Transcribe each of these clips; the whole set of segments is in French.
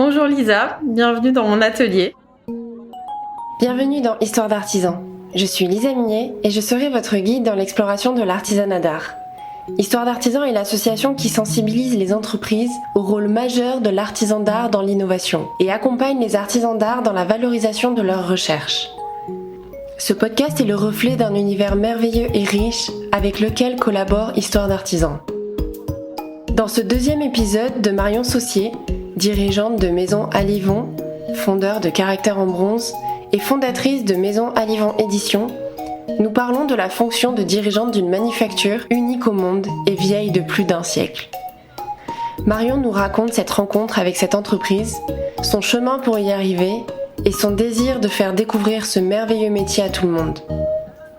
Bonjour Lisa, bienvenue dans mon atelier. Bienvenue dans Histoire d'artisan. Je suis Lisa Mignet et je serai votre guide dans l'exploration de l'artisanat d'art. Histoire d'artisan est l'association qui sensibilise les entreprises au rôle majeur de l'artisan d'art dans l'innovation et accompagne les artisans d'art dans la valorisation de leurs recherches. Ce podcast est le reflet d'un univers merveilleux et riche avec lequel collabore Histoire d'artisan. Dans ce deuxième épisode de Marion Saucier, dirigeante de Maison Alivon, fondeur de Caractère en bronze et fondatrice de Maison Alivon Édition, nous parlons de la fonction de dirigeante d'une manufacture unique au monde et vieille de plus d'un siècle. Marion nous raconte cette rencontre avec cette entreprise, son chemin pour y arriver et son désir de faire découvrir ce merveilleux métier à tout le monde.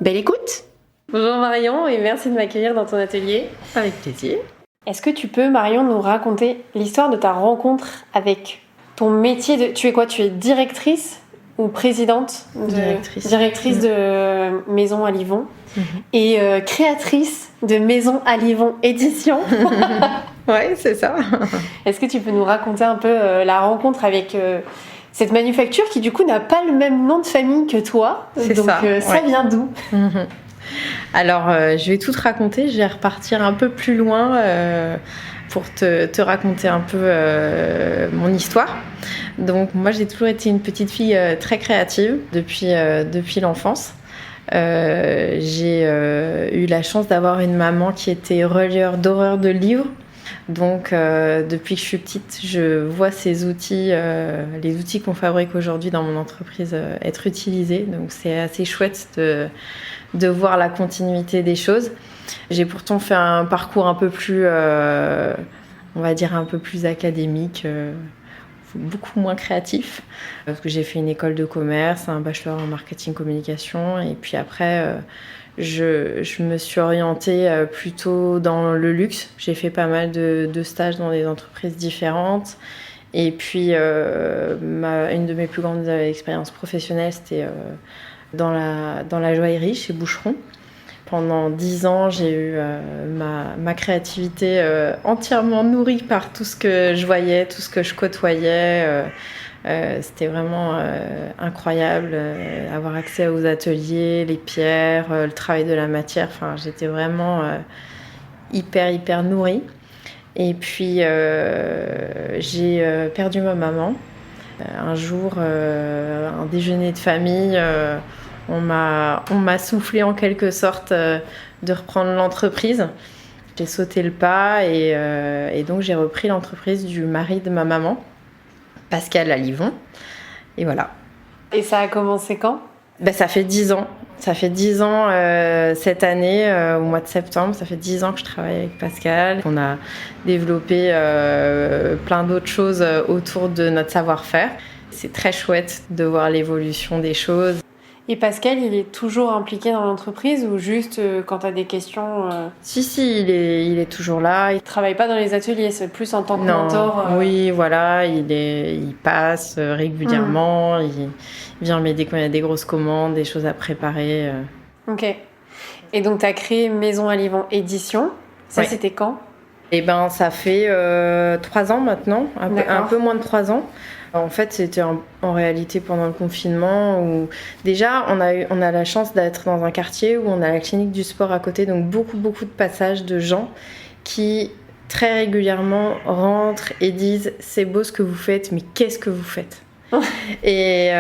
Belle écoute! Bonjour Marion et merci de m'accueillir dans ton atelier. Avec plaisir. Est-ce que tu peux, Marion, nous raconter l'histoire de ta rencontre avec ton métier de... Tu es quoi? Tu es directrice ou présidente Directrice de Maison Alivon et créatrice de Maison Alivon Édition. Ouais, c'est ça. Est-ce que tu peux nous raconter un peu la rencontre avec cette manufacture qui du coup n'a pas le même nom de famille que toi? C'est donc ça, ça vient d'où? Alors, je vais tout te raconter. Je vais repartir un peu plus loin pour te raconter un peu mon histoire. Donc, moi, j'ai toujours été une petite fille très créative depuis l'enfance. J'ai eu la chance d'avoir une maman qui était relieur d'horreur de livres. Donc, depuis que je suis petite, je vois ces outils, les outils qu'on fabrique aujourd'hui dans mon entreprise, être utilisés. Donc, c'est assez chouette de voir la continuité des choses. J'ai pourtant fait un parcours un peu plus, on va dire un peu plus académique, beaucoup moins créatif, parce que j'ai fait une école de commerce, un bachelor en marketing communication, et puis après, je me suis orientée plutôt dans le luxe. J'ai fait pas mal de stages dans des entreprises différentes. Et puis, une de mes plus grandes expériences professionnelles, c'était dans la joaillerie chez Boucheron. Pendant 10 ans, j'ai eu ma créativité entièrement nourrie par tout ce que je voyais, tout ce que je côtoyais. C'était vraiment incroyable, avoir accès aux ateliers, les pierres, le travail de la matière. Enfin, j'étais vraiment hyper nourrie. Et puis, j'ai perdu ma maman. Un jour, un déjeuner de famille, on m'a soufflé en quelque sorte de reprendre l'entreprise. J'ai sauté le pas et donc j'ai repris l'entreprise du mari de ma maman, Pascal Alivon. Et voilà. Et ça a commencé quand? Ça fait 10 ans. Ça fait 10 ans cette année, au mois de septembre. Ça fait 10 ans que je travaille avec Pascal. On a développé plein d'autres choses autour de notre savoir-faire. C'est très chouette de voir l'évolution des choses. Et Pascal, il est toujours impliqué dans l'entreprise ou juste quand tu as des questions Si, il est toujours là. Il travaille pas dans les ateliers, c'est plus en tant que mentor. Oui, voilà, il passe régulièrement. Il vient m'aider quand il y a des grosses commandes, des choses à préparer. Ok. Et donc, tu as créé Maison Alivon Édition. Ça, C'était quand? Ça fait 3 ans maintenant, un peu moins de 3 ans. En fait, c'était en réalité pendant le confinement où déjà on a la chance d'être dans un quartier où on a la clinique du sport à côté, donc beaucoup de passages de gens qui très régulièrement rentrent et disent c'est beau ce que vous faites, mais qu'est-ce que vous faites? Et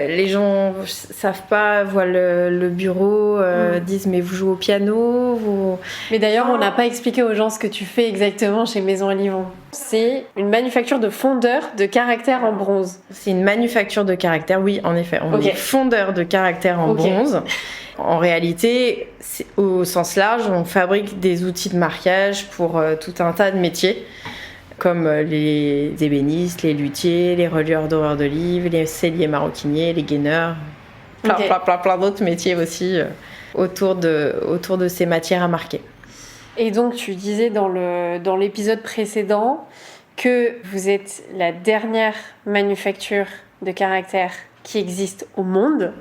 les gens savent pas, voient le bureau, disent mais vous jouez au piano Mais d'ailleurs on n'a pas expliqué aux gens ce que tu fais exactement chez Maison Alivon. C'est une manufacture de fondeurs de caractère en bronze. C'est une manufacture de caractère, oui en effet. On est fondeur de caractère en bronze. En réalité, au sens large, on fabrique des outils de marquage pour tout un tas de métiers, comme les ébénistes, les luthiers, les relieurs d'horreur de livres, les selliers maroquiniers, les gaineurs, plein d'autres métiers aussi autour de ces matières à marquer. Et donc tu disais dans l'épisode précédent que vous êtes la dernière manufacture de caractère qui existe au monde.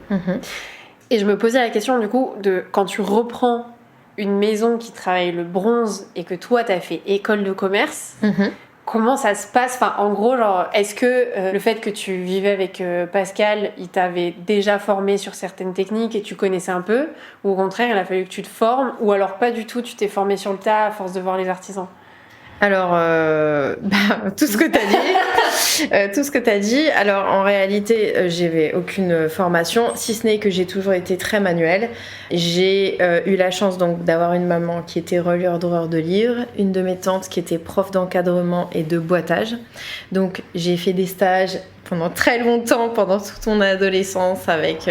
Et je me posais la question du coup de quand tu reprends une maison qui travaille le bronze et que toi t'as fait école de commerce, Comment ça se passe? Enfin, en gros, genre, est-ce que le fait que tu vivais avec Pascal, il t'avait déjà formé sur certaines techniques et tu connaissais un peu? Ou au contraire, il a fallu que tu te formes? Ou alors pas du tout, tu t'es formé sur le tas à force de voir les artisans? Alors, tout ce que tu as dit. Tout ce que tu as dit. Alors, en réalité, j'avais aucune formation, si ce n'est que j'ai toujours été très manuelle. J'ai eu la chance donc d'avoir une maman qui était relieur de livres, une de mes tantes qui était prof d'encadrement et de boitage. Donc, j'ai fait des stages pendant très longtemps, pendant toute mon adolescence, avec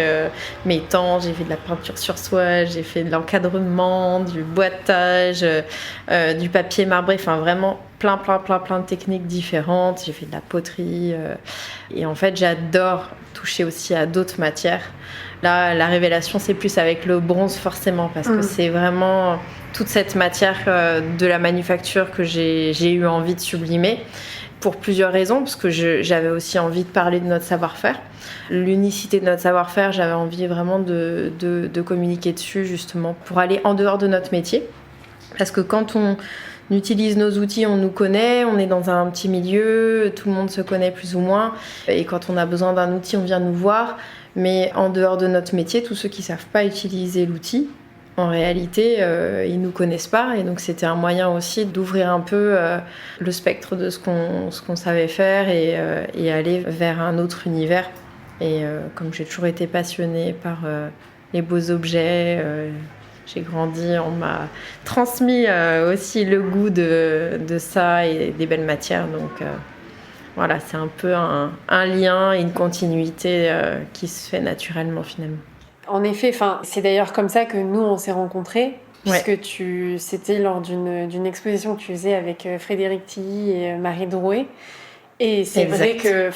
mes tantes. J'ai fait de la peinture sur soie, j'ai fait de l'encadrement, du boitage, du papier marbré, enfin vraiment plein de techniques différentes. J'ai fait de la poterie et en fait j'adore toucher aussi à d'autres matières. Là, la révélation, c'est plus avec le bronze forcément, parce que c'est vraiment toute cette matière de la manufacture que j'ai eu envie de sublimer. Pour plusieurs raisons, parce que j'avais aussi envie de parler de notre savoir-faire. L'unicité de notre savoir-faire, j'avais envie vraiment de communiquer dessus, justement, pour aller en dehors de notre métier. Parce que quand on utilise nos outils, on nous connaît, on est dans un petit milieu, tout le monde se connaît plus ou moins. Et quand on a besoin d'un outil, on vient nous voir. Mais en dehors de notre métier, tous ceux qui ne savent pas utiliser l'outil, en réalité, ils ne nous connaissent pas. Et donc, c'était un moyen aussi d'ouvrir un peu le spectre de ce qu'on savait faire et aller vers un autre univers. Et comme j'ai toujours été passionnée par les beaux objets, j'ai grandi, on m'a transmis aussi le goût de ça et des belles matières. Donc, voilà, c'est un peu un lien et une continuité qui se fait naturellement, finalement. En effet, c'est d'ailleurs comme ça que nous on s'est rencontrés, puisque Ouais. c'était lors d'une exposition que tu faisais avec Frédéric Tilly et Marie Drouet. Et c'est vrai que,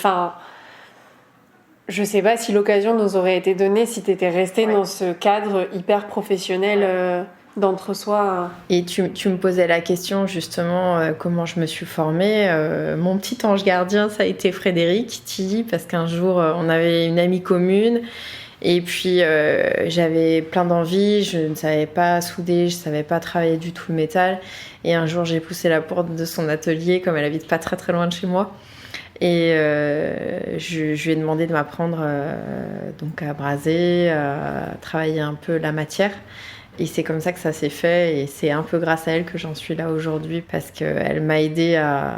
je sais pas si l'occasion nous aurait été donnée si t'étais restée dans ce cadre hyper professionnel d'entre-soi. Et tu me posais la question justement comment je me suis formée. Mon petit ange gardien, ça a été Frédéric Tilly, parce qu'un jour on avait une amie commune. Et puis j'avais plein d'envies, je ne savais pas souder, je ne savais pas travailler du tout le métal. Et un jour j'ai poussé la porte de son atelier, comme elle habite pas très loin de chez moi. Et je lui ai demandé de m'apprendre donc à braser, à travailler un peu la matière. Et c'est comme ça que ça s'est fait, et c'est un peu grâce à elle que j'en suis là aujourd'hui, parce qu'elle m'a aidée à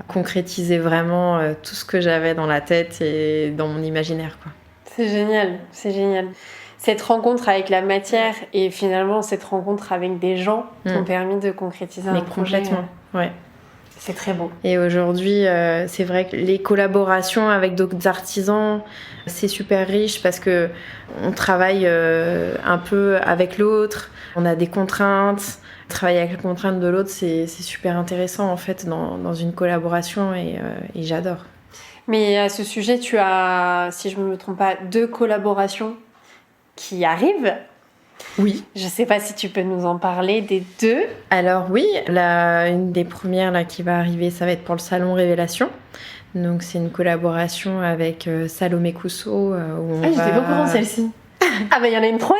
concrétiser vraiment tout ce que j'avais dans la tête et dans mon imaginaire, quoi. C'est génial, c'est génial. Cette rencontre avec la matière et finalement cette rencontre avec des gens t'ont permis de concrétiser un projet. Complètement, ouais. C'est très beau. Et aujourd'hui, c'est vrai que les collaborations avec d'autres artisans, c'est super riche, parce que on travaille un peu avec l'autre, on a des contraintes. Travailler avec les contraintes de l'autre, c'est super intéressant en fait dans une collaboration, et j'adore. Mais à ce sujet, tu as, si je ne me trompe pas, 2 collaborations qui arrivent. Oui. Je ne sais pas si tu peux nous en parler des 2. Alors oui, une des premières là, qui va arriver, ça va être pour le Salon Révélation. Donc c'est une collaboration avec Salomé Cousseau. J'étais pas au courant de celle-ci. Ah bah il y en a une 3e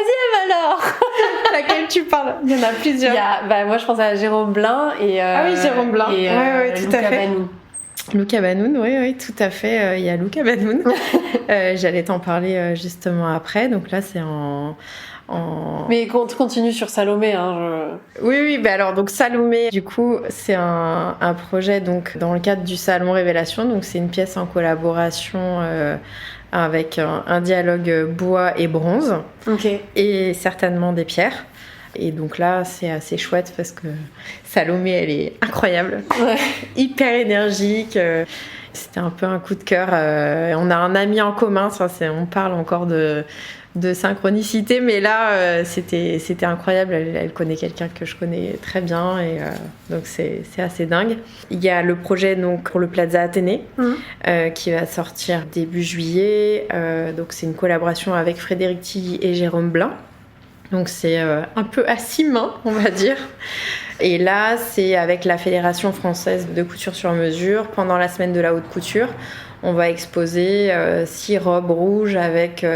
alors. Laquelle tu parles? Il y en a plusieurs. Moi je pense à Jérôme Blin et... Ah oui, Jérôme Blin. Et tout à fait. Luca Banoun, oui, tout à fait. Il y a Luca Banoun. J'allais t'en parler justement après. Donc là, c'est en... Mais continue sur Salomé. Oui, alors donc Salomé, du coup, c'est un projet donc dans le cadre du Salon Révélation. Donc c'est une pièce en collaboration avec un dialogue bois et bronze. Okay. Et certainement des pierres. Et donc là, c'est assez chouette parce que Salomé, elle est incroyable, hyper énergique. C'était un peu un coup de cœur. On a un ami en commun, on parle encore de synchronicité, mais là, c'était incroyable. Elle connaît quelqu'un que je connais très bien, et donc c'est assez dingue. Il y a le projet donc pour le Plaza Athénée qui va sortir début juillet. Donc c'est une collaboration avec Frédéric Tilly et Jérôme Blin. Donc c'est un peu à 6 mains, on va dire. Et là, c'est avec la Fédération française de couture sur mesure. Pendant la semaine de la haute couture, on va exposer 6 robes rouges avec,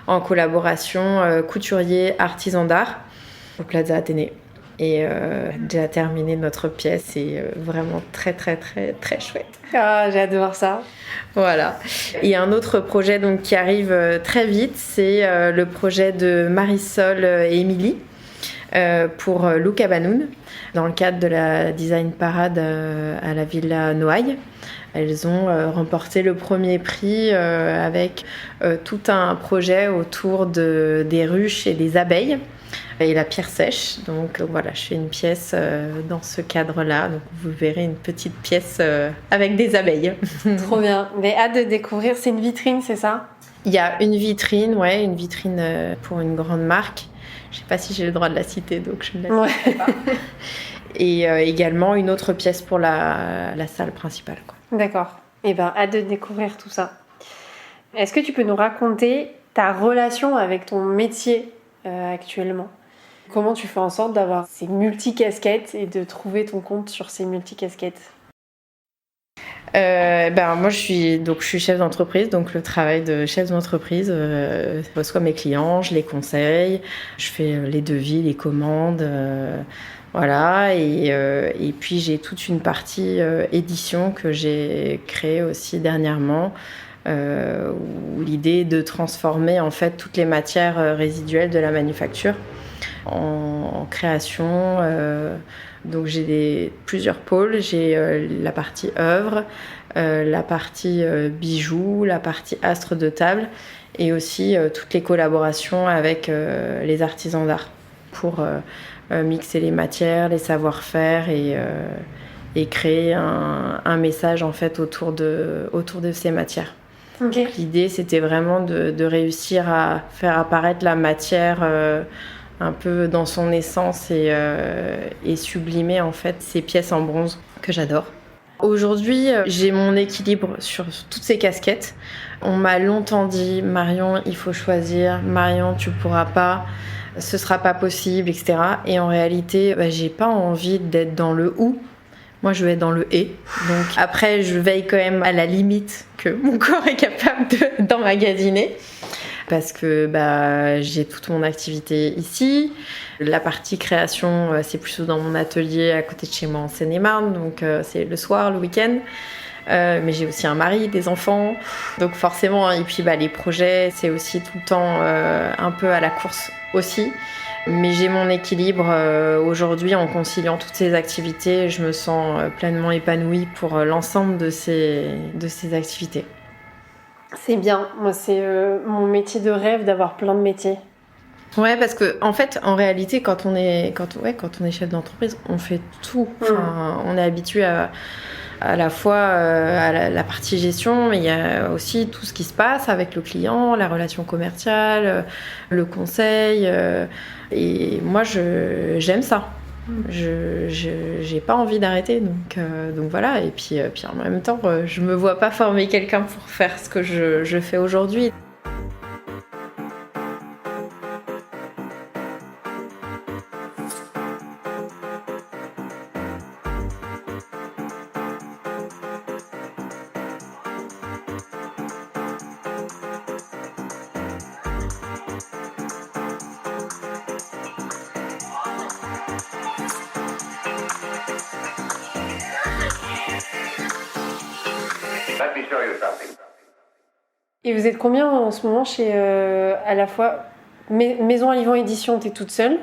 en collaboration, couturiers, artisans d'art au Plaza Athénée. Et déjà terminé notre pièce, c'est vraiment très très très très chouette. Ah, j'adore ça. Voilà. Et un autre projet donc, qui arrive très vite, c'est le projet de Marisol et Émilie pour Look à Banoun, dans le cadre de la Design Parade à la Villa Noailles. Elles ont remporté le premier prix avec tout un projet autour des ruches et des abeilles et la pierre sèche. Donc voilà, je fais une pièce dans ce cadre-là. Donc vous verrez une petite pièce avec des abeilles. Trop bien. Mais hâte de découvrir. C'est une vitrine, c'est ça? Il y a une vitrine pour une grande marque. Je ne sais pas si j'ai le droit de la citer, donc je ne la citerai pas. Et également une autre pièce pour la salle principale, quoi. D'accord. Eh bien, hâte de découvrir tout ça. Est-ce que tu peux nous raconter ta relation avec ton métier actuellement? Comment tu fais en sorte d'avoir ces multicasquettes et de trouver ton compte sur ces multicasquettes? Moi je suis chef d'entreprise, donc le travail de chef d'entreprise, je reçois mes clients, je les conseille, je fais les devis, les commandes, voilà, et puis j'ai toute une partie édition que j'ai créée aussi dernièrement, où l'idée est de transformer en fait toutes les matières résiduelles de la manufacture en création. Donc j'ai plusieurs pôles, j'ai la partie œuvre, la partie bijoux, la partie astre de table et aussi toutes les collaborations avec les artisans d'art pour mixer les matières, les savoir-faire et créer un message en fait autour de ces matières. Okay. L'idée c'était vraiment de réussir à faire apparaître la matière un peu dans son essence et sublimer en fait ces pièces en bronze que j'adore. Aujourd'hui, j'ai mon équilibre sur toutes ces casquettes. On m'a longtemps dit « Marion, il faut choisir. Marion, tu pourras pas. Ce sera pas possible, etc. » Et en réalité, j'ai pas envie d'être dans le « ou ». Moi, je veux être dans le « et ». Donc après, je veille quand même à la limite que mon corps est capable d'emmagasiner. Parce que j'ai toute mon activité ici. La partie création, c'est plutôt dans mon atelier à côté de chez moi en Seine-et-Marne, donc c'est le soir, le week-end. Mais j'ai aussi un mari, des enfants, donc forcément, et puis les projets, c'est aussi tout le temps un peu à la course aussi. Mais j'ai mon équilibre aujourd'hui en conciliant toutes ces activités. Je me sens pleinement épanouie pour l'ensemble de ces activités. C'est bien, moi c'est mon métier de rêve d'avoir plein de métiers. Ouais, parce que en fait, en réalité, quand on est chef d'entreprise, on fait tout. Enfin, on est habitué à la fois à la partie gestion, mais il y a aussi tout ce qui se passe avec le client, la relation commerciale, le conseil. Et moi, j'aime ça. J'ai pas envie d'arrêter, donc voilà. Et puis en même temps, je me vois pas former quelqu'un pour faire ce que je fais aujourd'hui. Et vous êtes combien en ce moment chez à la fois Maison à Livant Édition, t'es toute seule?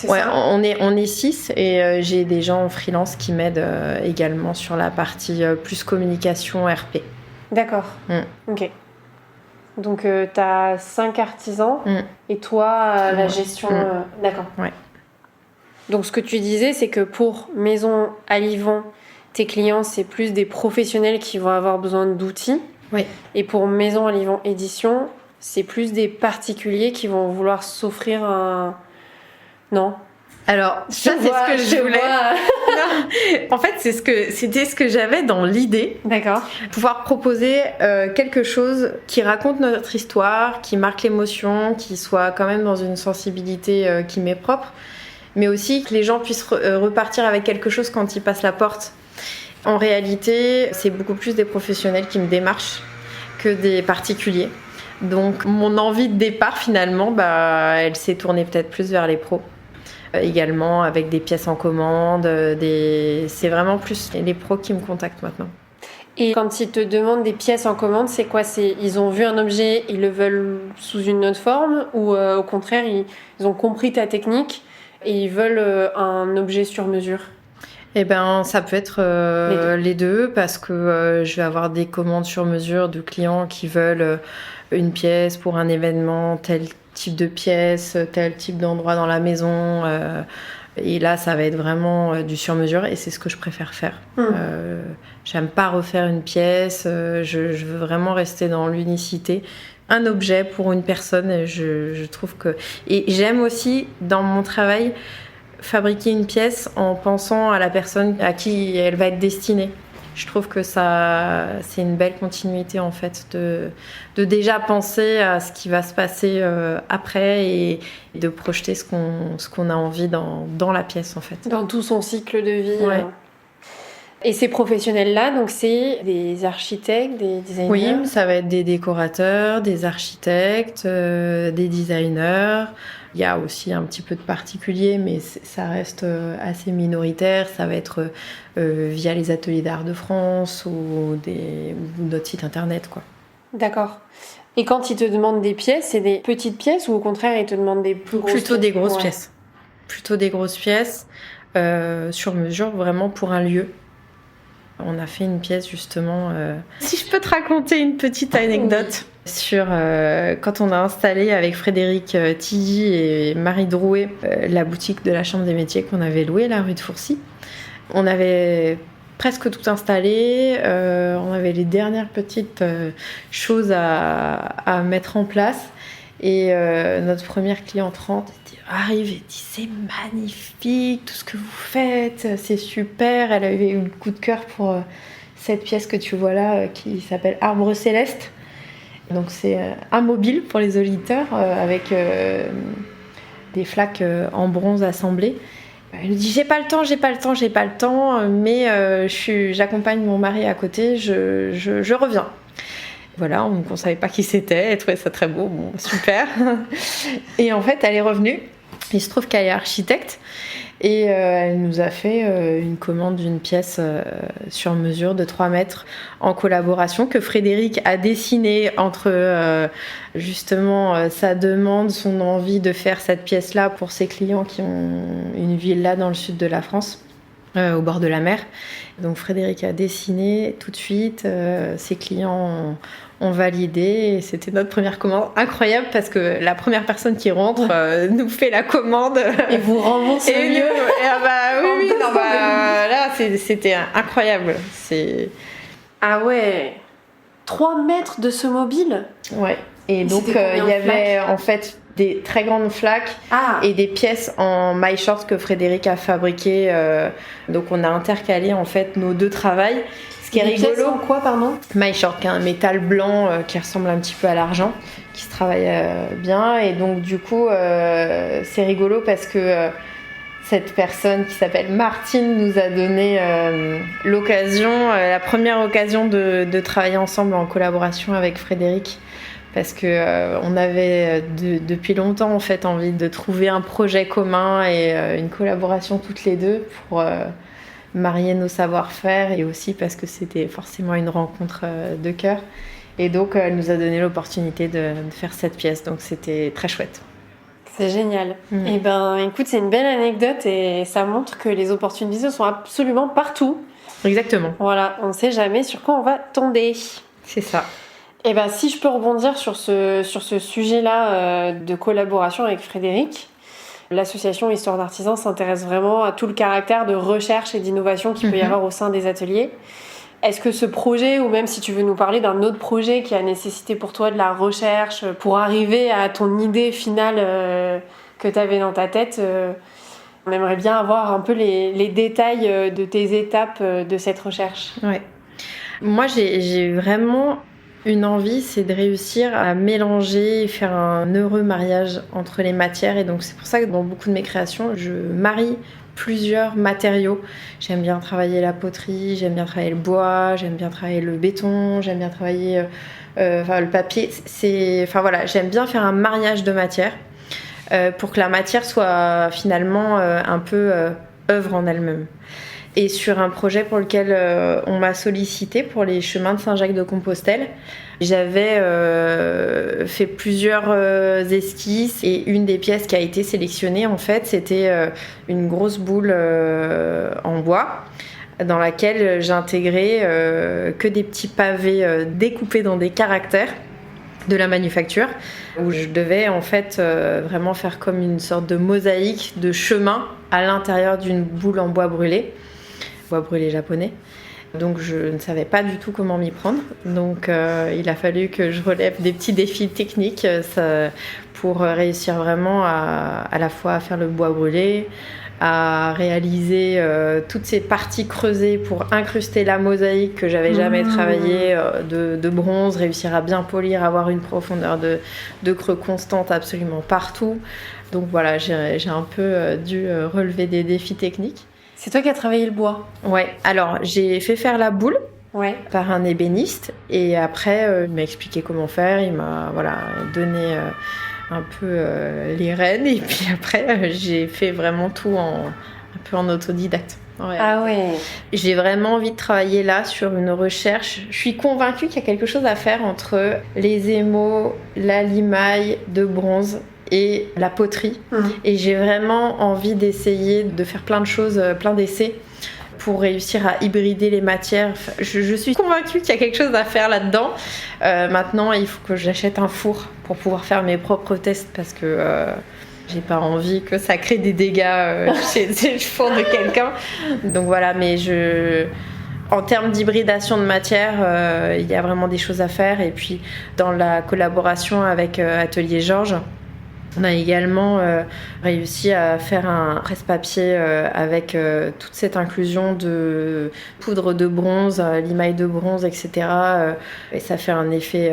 Ouais, on est 6 et j'ai des gens en freelance qui m'aident également sur la partie plus communication RP. D'accord. Ok. Donc t'as 5 artisans et toi la gestion. D'accord. Ouais. Donc ce que tu disais, c'est que pour Maison à Livant, tes clients, c'est plus des professionnels qui vont avoir besoin d'outils. Oui. Et pour Maison à Livant Édition, c'est plus des particuliers qui vont vouloir s'offrir un... Non. Alors, ça, c'est ce que je voulais. Non. En fait, c'était ce que j'avais dans l'idée. D'accord. Pouvoir proposer quelque chose qui raconte notre histoire, qui marque l'émotion, qui soit quand même dans une sensibilité qui m'est propre, mais aussi que les gens puissent repartir avec quelque chose quand ils passent la porte. En réalité, c'est beaucoup plus des professionnels qui me démarchent que des particuliers. Donc, mon envie de départ, finalement, elle s'est tournée peut-être plus vers les pros. également avec des pièces en commande. C'est vraiment plus les pros qui me contactent maintenant. Et quand ils te demandent des pièces en commande, c'est quoi? Ils ont vu un objet, ils le veulent sous une autre forme, ou au contraire, ils ont compris ta technique et ils veulent un objet sur mesure? Eh ben, ça peut être les deux, parce que je vais avoir des commandes sur mesure de clients qui veulent une pièce pour un événement, tel type de pièce, tel type d'endroit dans la maison. Et là, ça va être vraiment du sur-mesure, et c'est ce que je préfère faire. J'aime pas refaire une pièce, je veux vraiment rester dans l'unicité. Un objet pour une personne, je trouve que... Et j'aime aussi, dans mon travail, fabriquer une pièce en pensant à la personne à qui elle va être destinée. Je trouve que ça, c'est une belle continuité en fait, de déjà penser à ce qui va se passer après, et de projeter ce qu'on a envie dans la pièce en fait. Dans tout son cycle de vie. Ouais. Et ces professionnels-là, donc c'est des architectes, des designers? Oui, ça va être des décorateurs, des architectes, des designers. Il y a aussi un petit peu de particuliers, mais ça reste assez minoritaire. Ça va être via les ateliers d'art de France ou notre site internet, quoi. D'accord. Et quand ils te demandent des pièces, c'est des petites pièces, ou au contraire ils te demandent des plus grosses? Plutôt des grosses Ouais. pièces. Plutôt des grosses pièces sur mesure, vraiment pour un lieu. On a fait une pièce justement... Si je peux te raconter une petite anecdote sur quand on a installé avec Frédéric Tilly et Marie Drouet la boutique de la Chambre des métiers qu'on avait louée, la rue de Fourcy. On avait presque tout installé, on avait les dernières petites choses à mettre en place, et notre première cliente arrive et dit: c'est magnifique tout ce que vous faites, c'est super. Elle avait eu le coup de cœur pour cette pièce que tu vois là qui s'appelle Arbre Céleste. Donc c'est un mobile pour les auditeurs avec des flaques en bronze assemblées. Elle me dit: j'ai pas le temps, mais j'accompagne mon mari à côté, je reviens. Voilà, donc on savait pas qui c'était, elle trouvait ça très beau, bon, super. Et en fait, elle est revenue. Il se trouve qu'elle est architecte, et elle nous a fait une commande d'une pièce sur mesure de 3 mètres en collaboration, que Frédéric a dessinée entre justement sa demande, son envie de faire cette pièce-là pour ses clients qui ont une villa dans le sud de la France, au bord de la mer. Donc Frédéric a dessiné tout de suite, ses clients ont validé, et c'était notre première commande. Incroyable, parce que la première personne qui rentre nous fait la commande et vous rembourse et mieux. Là c'était incroyable. Ah ouais, 3 mètres de ce mobile? Ouais. Et donc il y avait en fait des très grandes flaques et des pièces en maille short que Frédéric a fabriquées. Donc on a intercalé en fait nos deux travails. Ce qui est rigolo. En quoi, pardon? Maille short, qui est un métal blanc qui ressemble un petit peu à l'argent, qui se travaille bien. Et donc du coup c'est rigolo parce que cette personne qui s'appelle Martine nous a donné la première occasion de travailler ensemble en collaboration avec Frédéric. Parce que on avait depuis longtemps en fait envie de trouver un projet commun et une collaboration toutes les deux pour marier nos savoir-faire, et aussi parce que c'était forcément une rencontre de cœur. Et donc elle nous a donné l'opportunité de faire cette pièce, donc c'était très chouette. C'est génial. Et ben écoute, c'est une belle anecdote, et ça montre que les opportunités sont absolument partout. Exactement. Voilà, on ne sait jamais sur quoi on va tomber. C'est ça. Et ben si je peux rebondir sur ce sujet-là de collaboration avec Frédéric, l'association Histoire d'Artisans s'intéresse vraiment à tout le caractère de recherche et d'innovation qu'il peut y avoir au sein des ateliers. Est-ce que ce projet, ou même si tu veux nous parler d'un autre projet qui a nécessité pour toi de la recherche pour arriver à ton idée finale que tu avais dans ta tête, on aimerait bien avoir un peu les détails de tes étapes de cette recherche. Ouais. Moi, j'ai vraiment une envie, c'est de réussir à mélanger et faire un heureux mariage entre les matières. Et donc c'est pour ça que dans beaucoup de mes créations, je marie plusieurs matériaux. J'aime bien travailler la poterie, j'aime bien travailler le bois, j'aime bien travailler le béton, j'aime bien travailler le papier. J'aime bien faire un mariage de matières. pour que la matière soit finalement un peu œuvre en elle-même. Et sur un projet pour lequel on m'a sollicité pour les chemins de Saint-Jacques-de-Compostelle, j'avais fait plusieurs esquisses et une des pièces qui a été sélectionnée, en fait, c'était une grosse boule en bois dans laquelle j'ai intégré que des petits pavés découpés dans des caractères de la manufacture, où je devais en fait vraiment faire comme une sorte de mosaïque de chemin à l'intérieur d'une boule en bois brûlé japonais. Donc je ne savais pas du tout comment m'y prendre. Donc il a fallu que je relève des petits défis techniques pour réussir vraiment à la fois à faire le bois brûlé, à réaliser toutes ces parties creusées pour incruster la mosaïque que j'avais jamais travaillée de bronze, réussir à bien polir, avoir une profondeur de creux constante absolument partout. Donc voilà, j'ai un peu dû relever des défis techniques. C'est toi qui as travaillé le bois? Ouais, alors j'ai fait faire la boule par un ébéniste et après il m'a expliqué comment faire, il m'a donné un peu les rênes et puis après j'ai fait vraiment tout un peu en autodidacte. Ouais. Ah ouais. J'ai vraiment envie de travailler là sur une recherche. Je suis convaincue qu'il y a quelque chose à faire entre les émaux, la limaille de bronze et la poterie. Et j'ai vraiment envie d'essayer de faire plein de choses, plein d'essais pour réussir à hybrider les matières. Je suis convaincue qu'il y a quelque chose à faire là-dedans. Maintenant, il faut que j'achète un four pour pouvoir faire mes propres tests parce que j'ai pas envie que ça crée des dégâts chez le four de quelqu'un. Donc voilà, mais en termes d'hybridation de matière, il y a vraiment des choses à faire. Et puis, dans la collaboration avec Atelier Georges, on a également réussi à faire un presse-papier avec toute cette inclusion de poudre de bronze, limaille de bronze, etc. Et ça fait un effet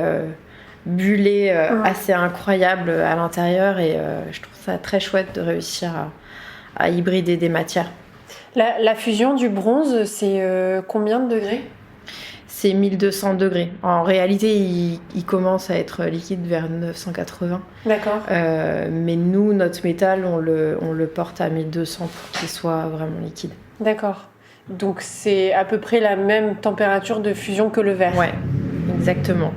bullé assez incroyable à l'intérieur et je trouve ça très chouette de réussir à hybrider des matières. La fusion du bronze, c'est combien de degrés ? C'est 1200 degrés. En réalité, il commence à être liquide vers 980. D'accord. Mais nous, notre métal, on le porte à 1200 pour qu'il soit vraiment liquide. D'accord. Donc c'est à peu près la même température de fusion que le verre. Ouais, exactement.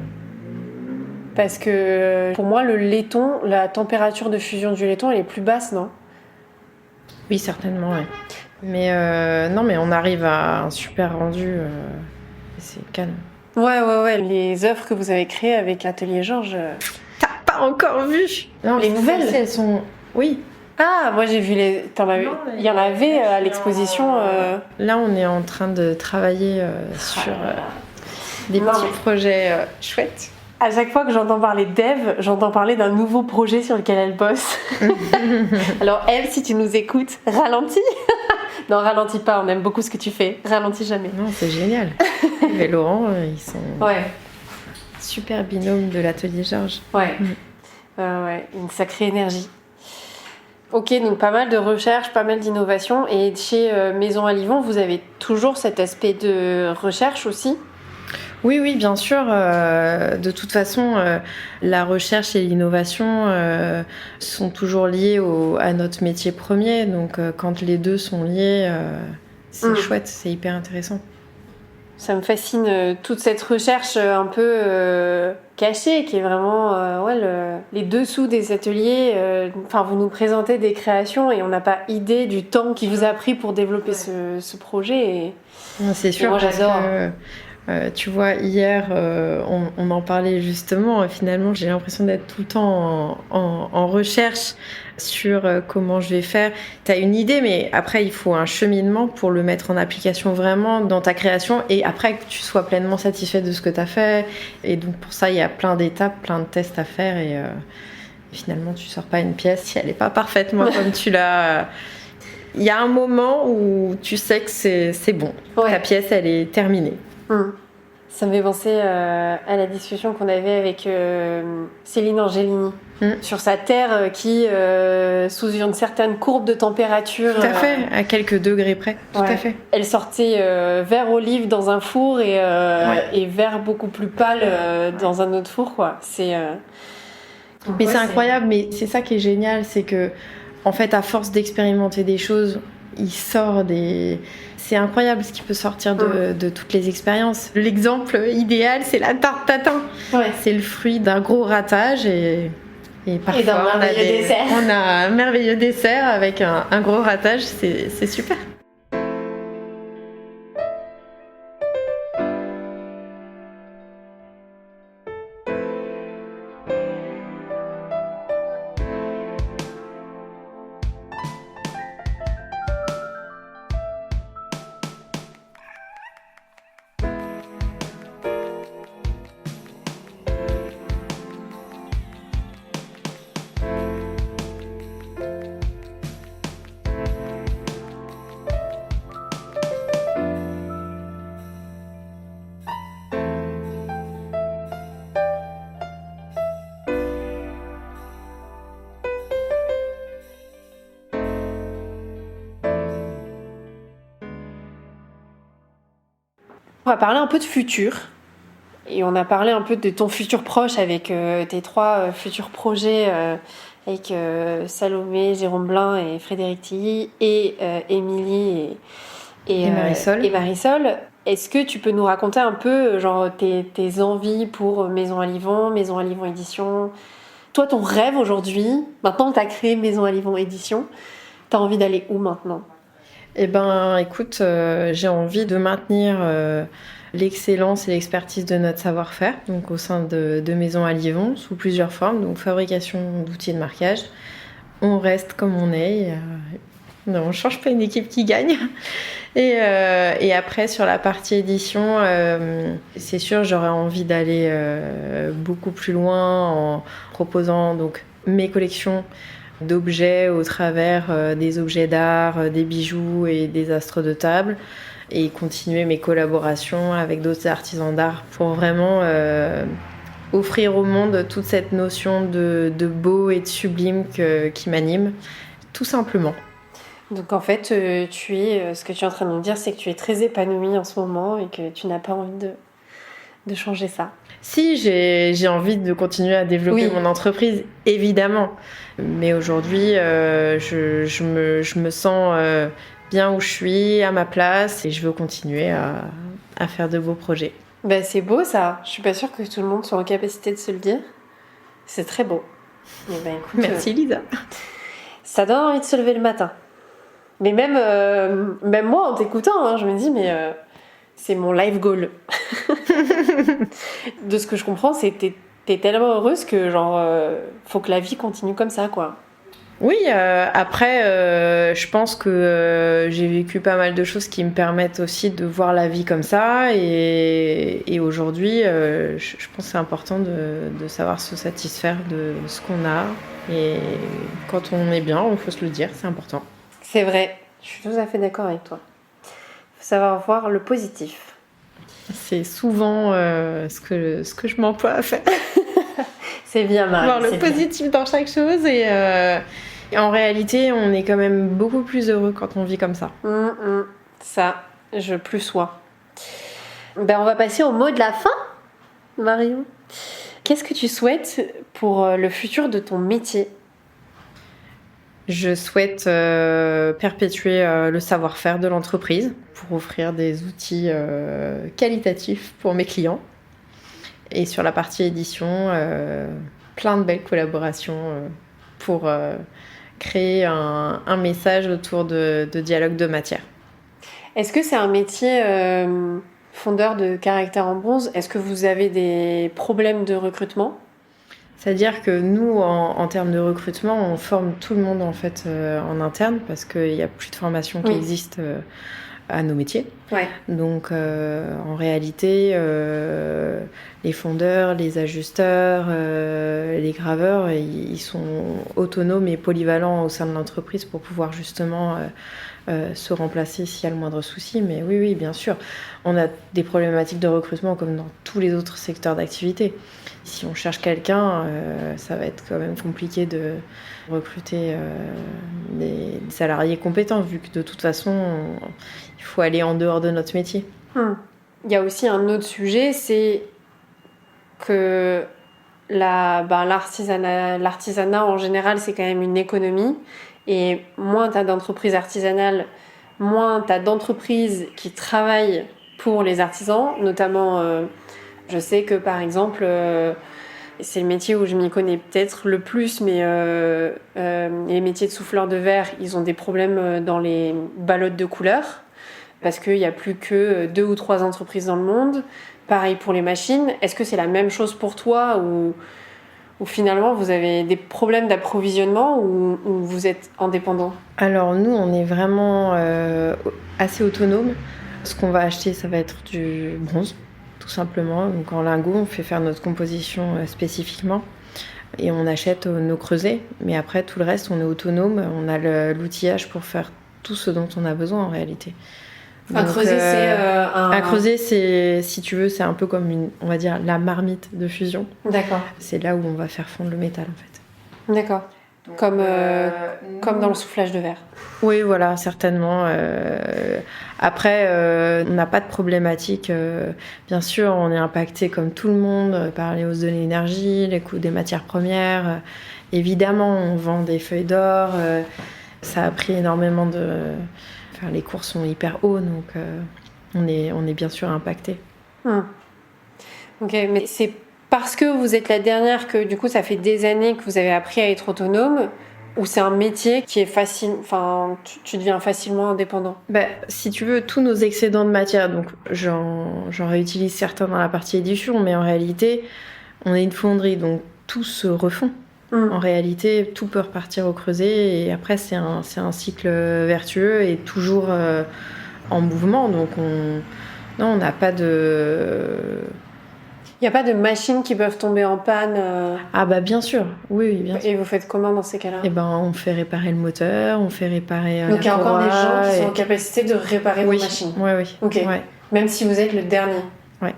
Parce que pour moi, le laiton, la température de fusion du laiton, elle est plus basse, non ? Oui, certainement, ouais. Mais non, mais on arrive à un super rendu. C'est calme. Ouais. Les œuvres que vous avez créées avec l'Atelier Georges. T'as pas encore vu ? Non, les nouvelles, elles sont. Oui. Ah, moi j'ai vu les. Il y en avait à l'exposition. Là, on est en train de travailler sur des petits projets chouettes. À chaque fois que j'entends parler d'Ève, j'entends parler d'un nouveau projet sur lequel elle bosse. Alors Ève, si tu nous écoutes, ralentis. Non, ralentis pas, on aime beaucoup ce que tu fais. Ralentis jamais. Non, c'est génial. Ève et Laurent, ils sont super binômes de l'Atelier Georges. Ouais. Une sacrée énergie. Ok, donc pas mal de recherche, pas mal d'innovation. Et chez Maison à Livon, vous avez toujours cet aspect de recherche aussi ? Oui, bien sûr. De toute façon, la recherche et l'innovation sont toujours liées à notre métier premier. Donc, quand les deux sont liés, c'est chouette, c'est hyper intéressant. Ça me fascine, toute cette recherche un peu cachée, qui est vraiment les dessous des ateliers. Vous nous présentez des créations et on n'a pas idée du temps qui vous a pris pour développer ce projet. C'est sûr, moi, j'adore. Tu vois, hier, on en parlait justement. Finalement, j'ai l'impression d'être tout le temps en recherche sur comment je vais faire. Tu as une idée, mais après, il faut un cheminement pour le mettre en application vraiment dans ta création et après que tu sois pleinement satisfait de ce que tu as fait. Et donc, pour ça, il y a plein d'étapes, plein de tests à faire et finalement, tu sors pas une pièce si elle n'est pas parfaitement comme tu l'as. Il y a un moment où tu sais que c'est bon. Ta pièce, elle est terminée. Ça me fait penser à la discussion qu'on avait avec Céline Angelini sur sa terre qui, sous une certaine courbe de température... Tout à fait, à quelques degrés près, tout à fait. Elle sortait vert olive dans un four et vert beaucoup plus pâle dans un autre four, quoi. Mais c'est incroyable, mais c'est ça qui est génial, c'est que, en fait, à force d'expérimenter des choses, il sort des... C'est incroyable ce qui peut sortir de toutes les expériences. L'exemple idéal, c'est la tarte tatin. Ouais. C'est le fruit d'un gros ratage et parfois d'un merveilleux dessert. On a un merveilleux dessert avec un gros ratage, c'est super. On va parler un peu de futur. Et on a parlé un peu de ton futur proche avec tes 3 futurs projets avec Salomé, Jérôme Blin et Frédéric Tilly et Émilie et Marisol. Est-ce que tu peux nous raconter un peu genre tes envies pour Maison à Livon Édition? Toi, ton rêve aujourd'hui, maintenant que tu as créé Maison à Livon Édition, tu as envie d'aller où maintenant? Eh ben, écoute, j'ai envie de maintenir l'excellence et l'expertise de notre savoir-faire, donc au sein de Maison à Livon, sous plusieurs formes, donc fabrication d'outils de marquage. On reste comme on est, on ne change pas une équipe qui gagne. Et après, sur la partie édition, c'est sûr, j'aurais envie d'aller beaucoup plus loin en proposant donc mes collections d'objets au travers des objets d'art, des bijoux et des astres de table, et continuer mes collaborations avec d'autres artisans d'art pour vraiment offrir au monde toute cette notion de beau et de sublime qui m'anime, tout simplement. Donc en fait, ce que tu es en train de nous dire, c'est que tu es très épanouie en ce moment et que tu n'as pas envie de changer ça. Si, j'ai envie de continuer à développer mon entreprise, évidemment. Mais aujourd'hui, je me sens bien où je suis, à ma place, et je veux continuer à faire de beaux projets. Ben, c'est beau ça. Je suis pas sûre que tout le monde soit en capacité de se le dire. C'est très beau. Et ben, écoute, merci Lisa. Ça donne envie de se lever le matin. Mais même moi, en t'écoutant, hein, je me dis, mais c'est mon life goal. De ce que je comprends, c'est que t'es tellement heureuse que genre, faut que la vie continue comme ça, quoi. Oui, après, je pense que j'ai vécu pas mal de choses qui me permettent aussi de voir la vie comme ça. Et aujourd'hui, je pense que c'est important de savoir se satisfaire de ce qu'on a. Et quand on est bien, il faut se le dire, c'est important. C'est vrai, je suis tout à fait d'accord avec toi. Il faut savoir voir le positif. C'est souvent ce que je m'emploie à faire. C'est bien, Marie. Voir le positif dans chaque chose et en réalité, on est quand même beaucoup plus heureux quand on vit comme ça. Ça, je plus sois. Ben, on va passer au mot de la fin, Marion. Qu'est-ce que tu souhaites pour le futur de ton métier ? Je souhaite perpétuer le savoir-faire de l'entreprise pour offrir des outils qualitatifs pour mes clients. Et sur la partie édition, plein de belles collaborations pour créer un message autour de dialogue de matière. Est-ce que c'est un métier fondeur de Caractère en bronze ? Est-ce que vous avez des problèmes de recrutement ? C'est-à-dire que nous, en termes de recrutement, on forme tout le monde en fait en interne parce qu'il n'y a plus de formation qui existe à nos métiers. Ouais. Donc en réalité, les fondeurs, les ajusteurs, les graveurs, ils sont autonomes et polyvalents au sein de l'entreprise pour pouvoir justement se remplacer s'il y a le moindre souci. Mais oui, bien sûr, on a des problématiques de recrutement comme dans tous les autres secteurs d'activité. Si on cherche quelqu'un, ça va être quand même compliqué de recruter des salariés compétents, vu que de toute façon, il faut aller en dehors de notre métier. Il y a aussi un autre sujet, c'est que l'artisanat en général, c'est quand même une économie. Et moins tu as d'entreprises artisanales, moins tu as d'entreprises qui travaillent pour les artisans. Notamment, je sais que par exemple, c'est le métier où je m'y connais peut-être le plus, mais les métiers de souffleur de verre, ils ont des problèmes dans les ballottes de couleurs, parce qu'il n'y a plus que 2 ou 3 entreprises dans le monde. Pareil pour les machines. Est-ce que c'est la même chose pour toi, ou finalement vous avez des problèmes d'approvisionnement, ou vous êtes indépendant? Alors nous, on est vraiment assez autonome. Ce qu'on va acheter, ça va être du bronze, tout simplement. Donc en lingot, on fait faire notre composition spécifiquement et on achète nos creusets. Mais après, tout le reste, on est autonome. On a l'outillage pour faire tout ce dont on a besoin en réalité. Un creuset, un creuset, c'est, si tu veux, c'est un peu comme on va dire, la marmite de fusion. D'accord. C'est là où on va faire fondre le métal, en fait. D'accord. Donc, comme dans le soufflage de verre. Oui, voilà, certainement. Après, on n'a pas de problématique. Bien sûr, on est impacté comme tout le monde par les hausses de l'énergie, les coûts des matières premières. Évidemment, on vend des feuilles d'or. Ça a pris énormément de... Enfin, les cours sont hyper hauts, donc on est bien sûr impacté. Ok, mais c'est parce que vous êtes la dernière que du coup ça fait des années que vous avez appris à être autonome, ou c'est un métier qui est facile, enfin tu deviens facilement indépendant? Si tu veux, tous nos excédents de matière, donc j'en réutilise certains dans la partie édition, mais en réalité on est une fonderie, donc tout se refond. En réalité, tout peut repartir au creuset, et après c'est un cycle vertueux et toujours en mouvement. Donc on n'a pas de... Il n'y a pas de machines qui peuvent tomber en panne Ah bien sûr, oui, bien sûr. Et vous faites comment dans ces cas-là? On fait réparer le moteur, on fait réparer donc il y a encore des gens qui sont en capacité de réparer vos machines? Oui. Ok. Ouais. Même si vous êtes le dernier? Ouais.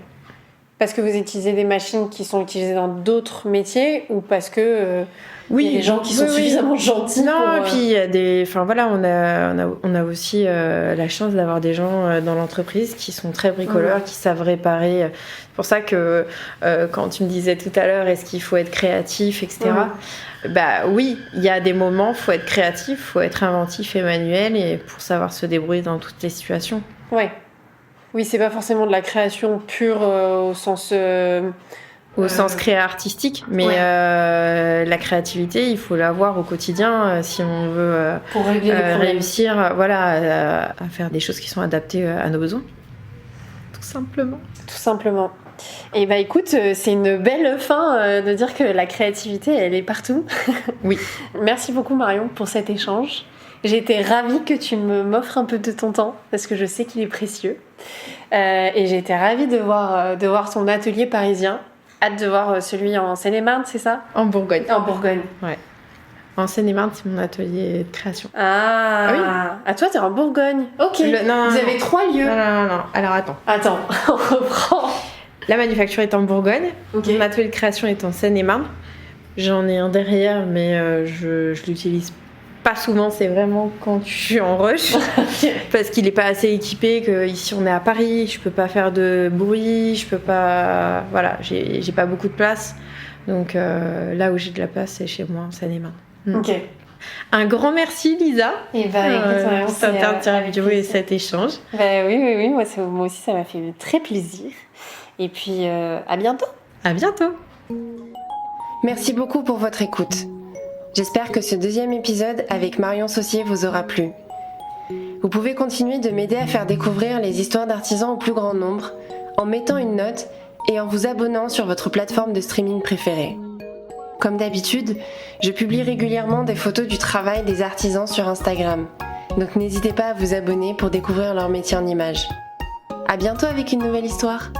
Parce que vous utilisez des machines qui sont utilisées dans d'autres métiers, ou parce que il y a des gens qui sont suffisamment gentils? Non, et puis il y a des... Enfin voilà, on a aussi la chance d'avoir des gens dans l'entreprise qui sont très bricoleurs, qui savent réparer. C'est pour ça que quand tu me disais tout à l'heure, est-ce qu'il faut être créatif, etc. Oui, il y a des moments, il faut être créatif, il faut être inventif et manuel, et pour savoir se débrouiller dans toutes les situations. Ouais. Oui, c'est pas forcément de la création pure au sens créa artistique, mais la créativité, il faut l'avoir au quotidien si on veut pour régler les problèmes. Réussir à faire des choses qui sont adaptées à nos besoins. Tout simplement. Tout simplement. Et écoute, c'est une belle fin de dire que la créativité, elle est partout. Oui. Merci beaucoup Marion pour cet échange. J'ai été ravie que tu m'offres un peu de ton temps, parce que je sais qu'il est précieux. Et j'ai été ravie de voir ton atelier parisien. Hâte de voir celui en Seine-et-Marne, c'est ça? En Bourgogne. En Bourgogne. Ouais. En Seine-et-Marne, c'est mon atelier de création. Ah oui. Ah, toi, t'es en Bourgogne. Ok. Vous avez 3 lieux. Non. Alors attends, on reprend. La manufacture est en Bourgogne. Okay. Mon atelier de création est en Seine-et-Marne. J'en ai un derrière, mais je l'utilise pas souvent, c'est vraiment quand je suis en rush, parce qu'il est pas assez équipé, que ici on est à Paris, je peux pas faire de bruit, je peux pas, voilà, j'ai pas beaucoup de place, donc là où j'ai de la place, c'est chez moi en Seine-et-Marne. Ok. Un grand merci Lisa. Et écoute, pour cette interview et cet échange. Oui, moi aussi ça m'a fait très plaisir. Et puis à bientôt. À bientôt. Merci beaucoup pour votre écoute. J'espère que ce 2e épisode avec Marion Saucier vous aura plu. Vous pouvez continuer de m'aider à faire découvrir les histoires d'artisans au plus grand nombre en mettant une note et en vous abonnant sur votre plateforme de streaming préférée. Comme d'habitude, je publie régulièrement des photos du travail des artisans sur Instagram, donc n'hésitez pas à vous abonner pour découvrir leur métier en images. À bientôt avec une nouvelle histoire.